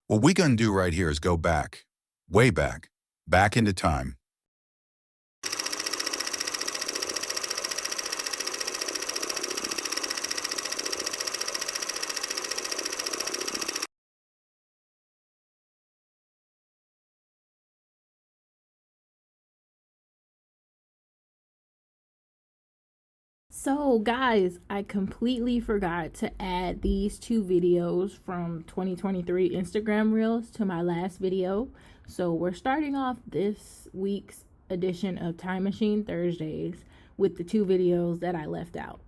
What we gonna do right here is go back, way back into time. So guys, I completely forgot to add these two videos from 2023 Instagram Reels to my last video. So we're starting off this week's edition of Time Machine Thursdays with the two videos that I left out.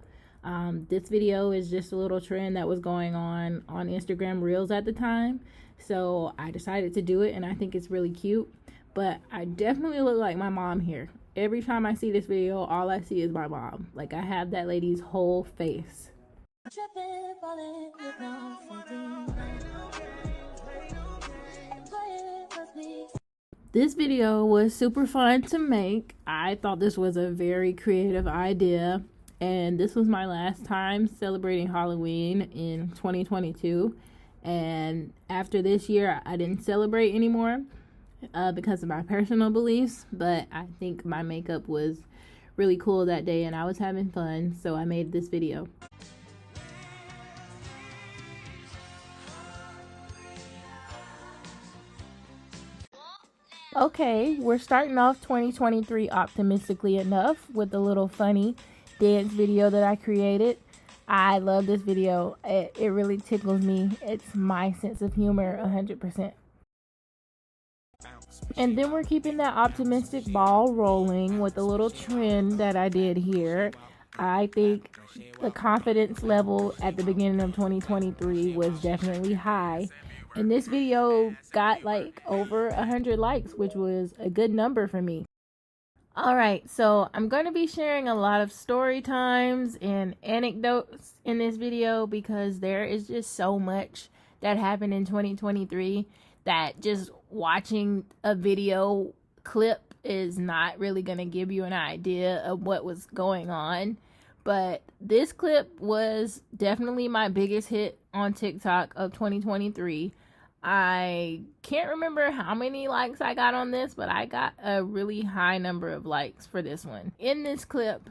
This video is just a little trend that was going on Instagram Reels at the time. So I decided to do it, and I think it's really cute. But I definitely look like my mom here. Every time I see this video, all I see is my mom. Like, I have that lady's whole face. This video was super fun to make. I thought this was a very creative idea, and this was my last time celebrating Halloween in 2022. And after this year, I didn't celebrate anymore because of my personal beliefs, but I think my makeup was really cool that day and I was having fun, so I made this video. Okay, we're starting off 2023 optimistically enough with a little funny dance video that I created. I love this video. It really tickles me. It's my sense of humor 100%. And then we're keeping that optimistic ball rolling with a little trend that I did here. I think the confidence level at the beginning of 2023 was definitely high. And this video got like over 100 likes, which was a good number for me. Alright, so I'm going to be sharing a lot of story times and anecdotes in this video because there is just so much that happened in 2023 that just watching a video clip is not really going to give you an idea of what was going on. But this clip was definitely my biggest hit on TikTok of 2023. I can't remember how many likes I got on this, but I got a really high number of likes for this one. In this clip,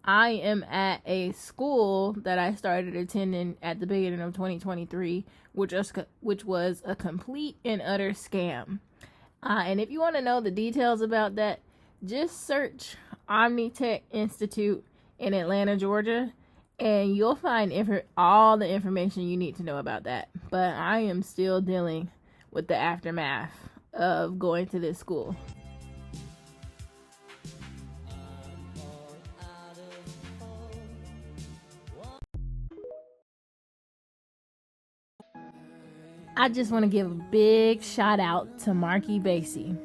I am at a school that I started attending at the beginning of 2023, which was a complete and utter scam. And if you want to know the details about that, just search Omnitech Institute in Atlanta, Georgia, and you'll find all the information you need to know about that. But I am still dealing with the aftermath of going to this school. I just want to give a big shout out to Marky Basie.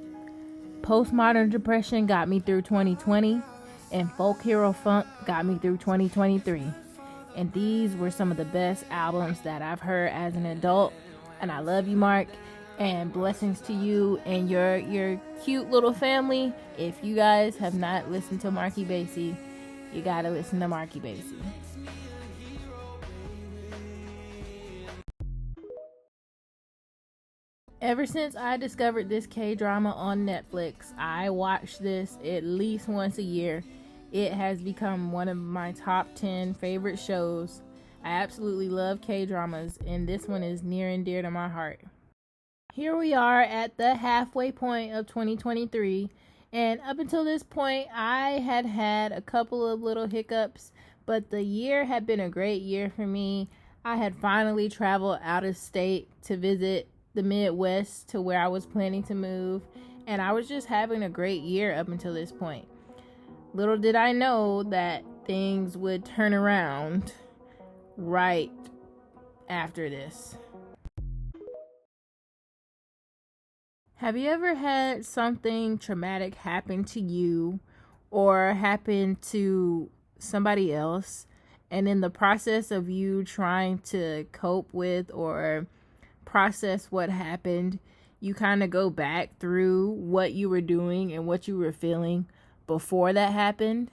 Postmodern Depression got me through 2020, and Folk Hero Funk got me through 2023. And these were some of the best albums that I've heard as an adult. And I love you, Mark, and blessings to you and your cute little family. If you guys have not listened to Marky Basie, you gotta listen to Marky Basie. Ever since I discovered this K-drama on Netflix, I watch this at least once a year. It has become one of my top 10 favorite shows. I absolutely love K-dramas, and this one is near and dear to my heart. Here we are at the halfway point of 2023, and up until this point, I had a couple of little hiccups, but the year had been a great year for me. I had finally traveled out of state to visit the Midwest to where I was planning to move, and I was just having a great year up until this point. Little did I know that things would turn around right after this. Have you ever had something traumatic happen to you or happen to somebody else, and in the process of you trying to cope with or process what happened, you kind of go back through what you were doing and what you were feeling before that happened?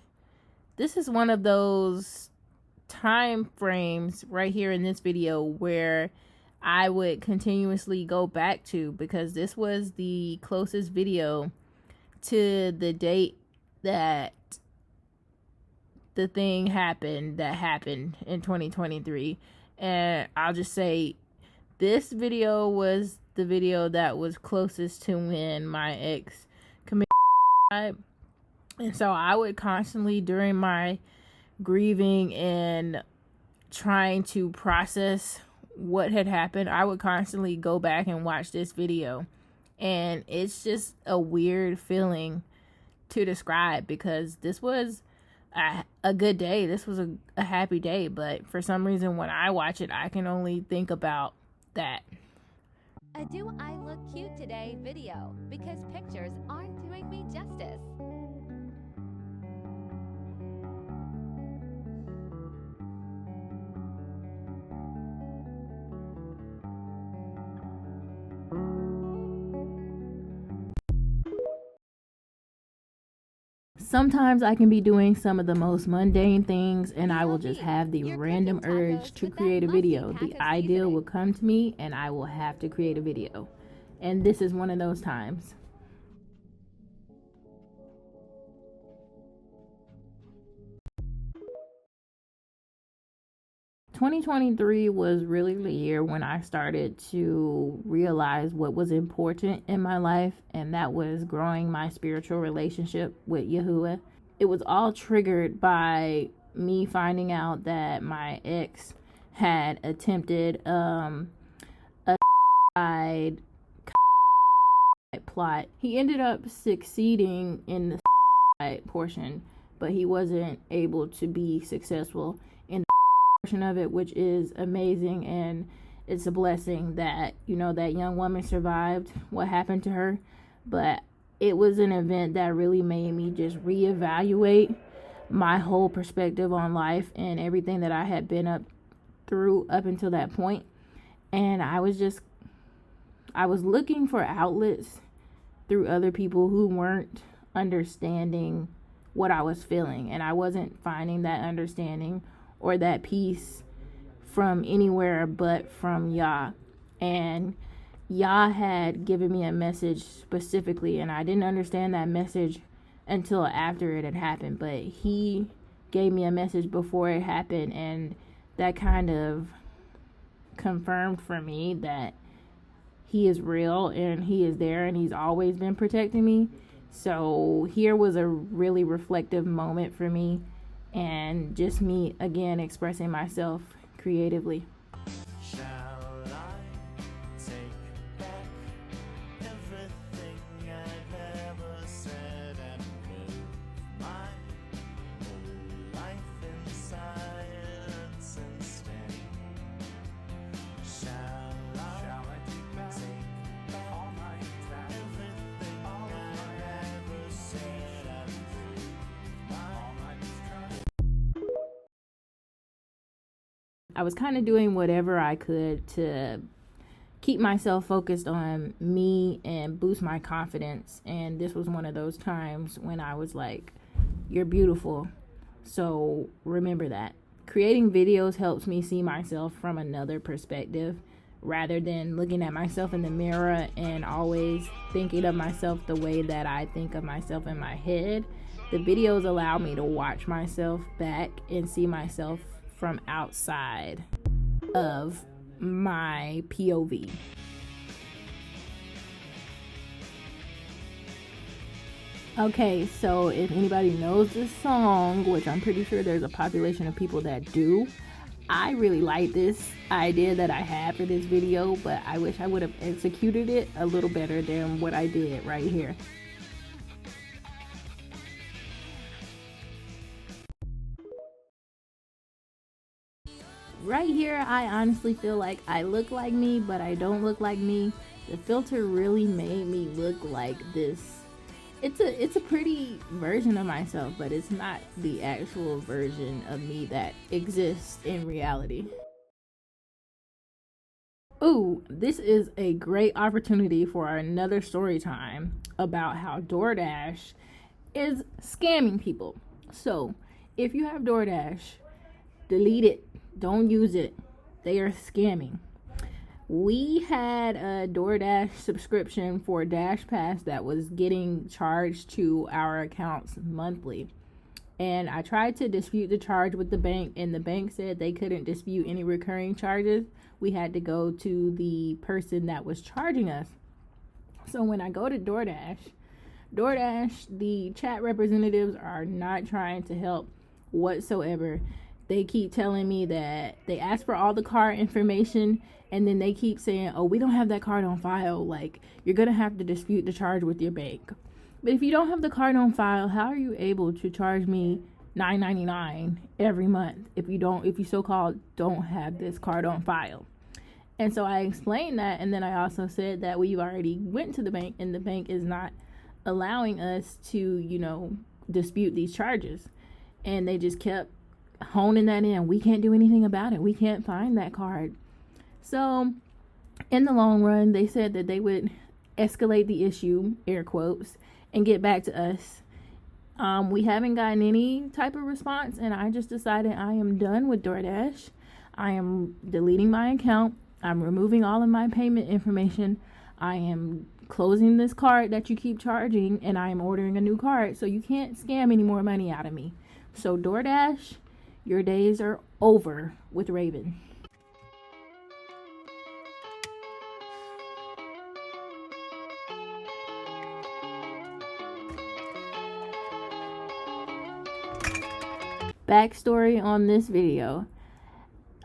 This is one of those time frames right here in this video where I would continuously go back to, because this was the closest video to the date that the thing happened that happened in 2023. And I'll just say this video was the video that was closest to when my ex committed suicide. And so I would constantly, during my grieving and trying to process what had happened, I would constantly go back and watch this video. And it's just a weird feeling to describe, because this was a good day. This was a happy day. But for some reason, when I watch it, I can only think about that. A Do I Look Cute Today video, because pictures aren't doing me justice. Sometimes I can be doing some of the most mundane things and I will just have the random urge to create a video. The idea will come to me and I will have to create a video. And this is one of those times. "2023 was really the year when I started to realize what was important in my life, and that was growing my spiritual relationship with Yahuwah. It was all triggered by me finding out that my ex had attempted a suicide plot. He ended up succeeding in the suicide portion, but he wasn't able to be successful in the portion of it, which is amazing, and it's a blessing that, you know, that young woman survived what happened to her. But it was an event that really made me just reevaluate my whole perspective on life and everything that I had been through up until that point. And I was looking for outlets through other people who weren't understanding what I was feeling, and I wasn't finding that understanding or that peace from anywhere but from Yah. And Yah had given me a message specifically, and I didn't understand that message until after it had happened, but he gave me a message before it happened, and that kind of confirmed for me that he is real and he is there and he's always been protecting me. So here was a really reflective moment for me, and just me again expressing myself creatively. Shall I take back everything I've ever said and live my whole life in silence instead? Shall I take back all my time, everything I've ever said and live all my I was kind of doing whatever I could to keep myself focused on me and boost my confidence. And this was one of those times when I was like, you're beautiful. So remember that. Creating videos helps me see myself from another perspective rather than looking at myself in the mirror and always thinking of myself the way that I think of myself in my head. The videos allow me to watch myself back and see myself from outside of my POV. Okay, so if anybody knows this song, which I'm pretty sure there's a population of people that do, I really like this idea that I had for this video, but I wish I would have executed it a little better than what I did right here. Right here, I honestly feel like I look like me, but I don't look like me. The filter really made me look like this. It's a pretty version of myself, but it's not the actual version of me that exists in reality. Ooh, this is a great opportunity for another story time about how DoorDash is scamming people. So, if you have DoorDash, delete it. Don't use it. They are scamming. We had a DoorDash subscription for Dash Pass that was getting charged to our accounts monthly. And I tried to dispute the charge with the bank, and the bank said they couldn't dispute any recurring charges. We had to go to the person that was charging us. So when I go to DoorDash, the chat representatives are not trying to help whatsoever. They keep telling me that they ask for all the card information, and then they keep saying, oh, we don't have that card on file. Like, you're going to have to dispute the charge with your bank. But if you don't have the card on file, how are you able to charge me $9.99 every month if you so-called don't have this card on file? And so I explained that, and then I also said that we've already went to the bank, and the bank is not allowing us to, dispute these charges. And they just kept honing that in. We can't do anything about it. We can't find that card. So in the long run, they said that they would escalate the issue, air quotes, and get back to us. We haven't gotten any type of response, and I just decided I am done with DoorDash. I am deleting my account. I'm removing all of my payment information. I am closing this card that you keep charging, and I am ordering a new card, so you can't scam any more money out of me. So DoorDash, your days are over with Raven. Backstory on this video.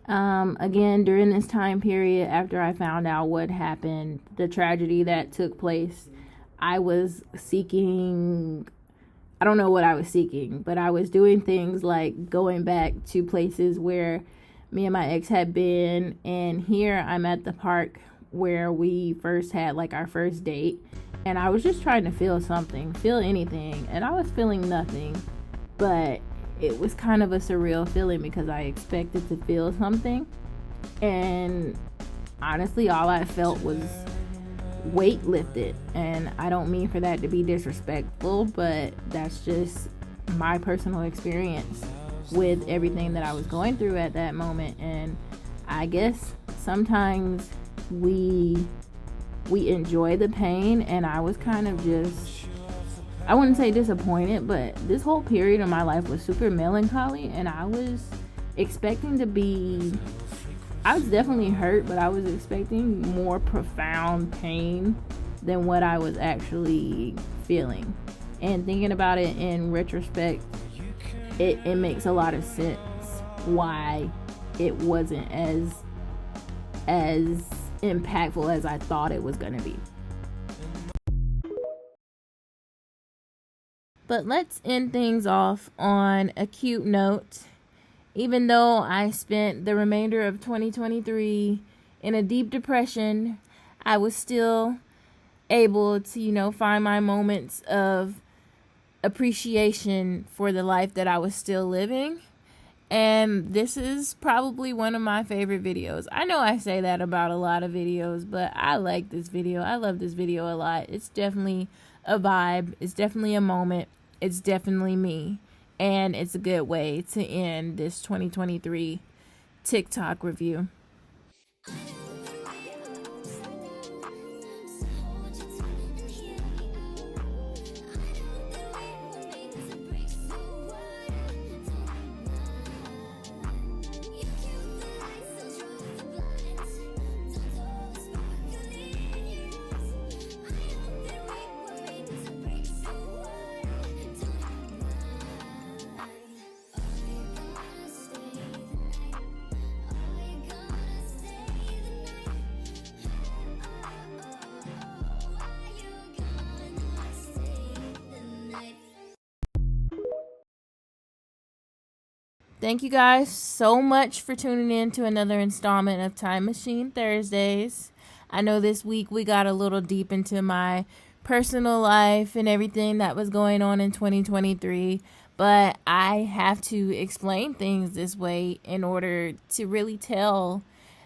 Again, during this time period, after I found out what happened, the tragedy that took place, I was seeking, I don't know what I was seeking, but I was doing things like going back to places where me and my ex had been. And here I'm at the park where we first had like our first date. And I was just trying to feel something, feel anything. And I was feeling nothing, but it was kind of a surreal feeling because I expected to feel something. And honestly, all I felt was weight lifted. And I don't mean for that to be disrespectful, but that's just my personal experience with everything that I was going through at that moment. And I guess sometimes we enjoy the pain, and I was kind of just, I wouldn't say disappointed, but this whole period of my life was super melancholy, and I was expecting to be, I was definitely hurt, but I was expecting more profound pain than what I was actually feeling. And thinking about it in retrospect, it makes a lot of sense why it wasn't as impactful as I thought it was going to be. But let's end things off on a cute note. Even though I spent the remainder of 2023 in a deep depression, I was still able to, find my moments of appreciation for the life that I was still living. And this is probably one of my favorite videos. I know I say that about a lot of videos, but I like this video. I love this video a lot. It's definitely a vibe. It's definitely a moment. It's definitely me. And it's a good way to end this 2023 TikTok review. Thank you guys so much for tuning in to another installment of Time Machine Thursdays. I know this week we got a little deep into my personal life and everything that was going on in 2023, but I have to explain things this way in order to really tell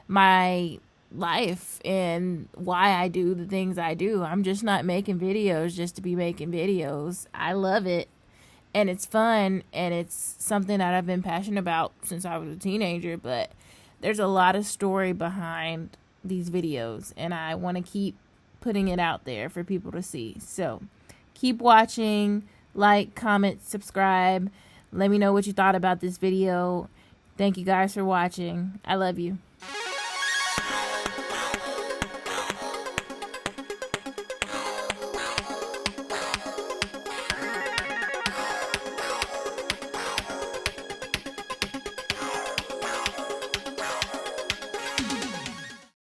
my life and why I do the things I do. I'm just not making videos just to be making videos. I love it. And it's fun, and it's something that I've been passionate about since I was a teenager, but there's a lot of story behind these videos, and I want to keep putting it out there for people to see. So keep watching, like, comment, subscribe. Let me know what you thought about this video. Thank you guys for watching. I love you.